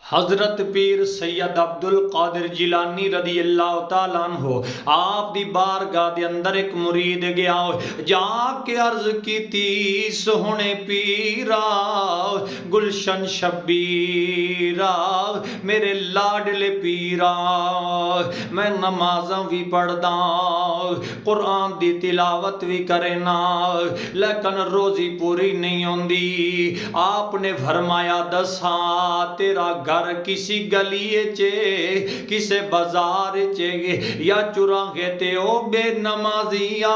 हजरत पीर सैयद अब्दुल कादिर जिलानी रदी अल्लाह तआला अन्हु आप दी बारगाह दे अंदर एक मुरीद गया जाके अर्ज कीती सोहने पीरा गुलशन शबीरा मेरे लाडले पीरा मैं नमाज़ां भी पढ़दा कुरान दी तिलावत भी करेना लेकिन रोजी पूरी नहीं होंदी। आपने फरमाया दसा तेरा घर किसी गली चे किसे बाजार चे या चुराहे ते ओ बेनमाजिया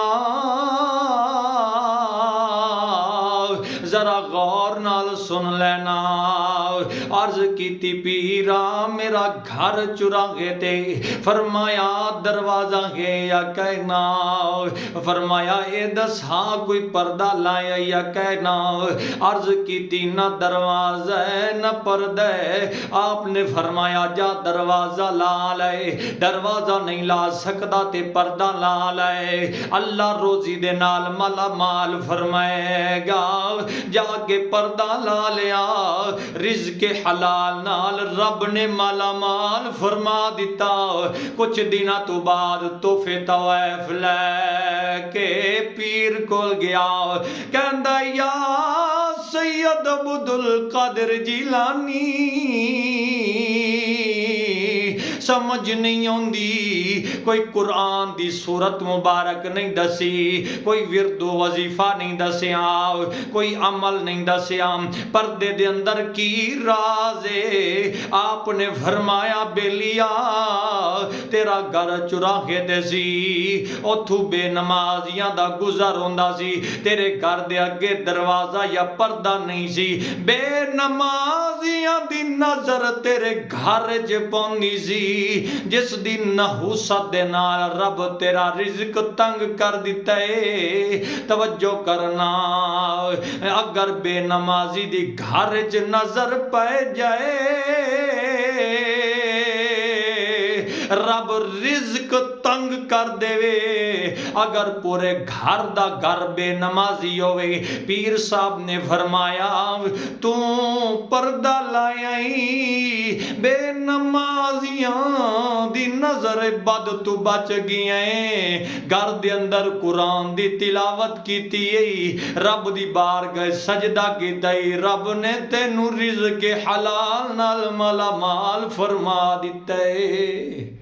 जरा गौर नाल सुन लेना। अर्ज कीती पीरा मेरा घर चुराहे ते फरमाया दरवाजा है या कहना फरमाया ए दसा कोई पर्दा लाया या कहना। अर्ज कीती ना दरवाजा है न पर्दा है। आपने फरमाया जा दरवाजा ला ले दरवाजा नहीं ला सकता ते पर्दा ला ले अल्लाह रोजी दे नाल माला माल फरमाएगा। जाके पर्दा ला लिया रिज़्क़ हलाल नाल रब ने माला माल फरमा दिता। कुछ दिना तो बाद तोहफे तवाइफ लैके पीर कोल गया कहंदा या सैयद अब्दुल कादिर जिलानी समझ नहीं आती कोई कुरान दी सूरत मुबारक नहीं दसी कोई विरदो वजीफा नहीं दसिया कोई अमल नहीं दसिया पर्दे दे अंदर की राज है। आपने फरमाया बेलिया तेरा घर चुराहे दे सी उथू बेनमाजियां दा गुजर होंदा सी तेरे घर दे अगे दरवाजा या पर्दा नहीं सी बेनमाजियां दी नजर तेरे घर च पौंदी सी जिस दिन नहूसत दे नाल रब तेरा रिज़्क तंग कर दिता है। तवज्जो करना अगर बेनमाजी दी घर च नजर पै जाए रब रिज़्क तंग कर देवे। अगर पूरे घर दा घर बेनमाजी होवे पीर साहब ने फरमाया तू पर्दा लायाई बेनमाजियां दी नजर बद तू बच गया घर दे अंदर कुरान दी तिलावत कीती रब दी बारगाह सजदा कीता रब ने तेनू रिज़्क़ हलाल नाल माला माल फरमा दिता है।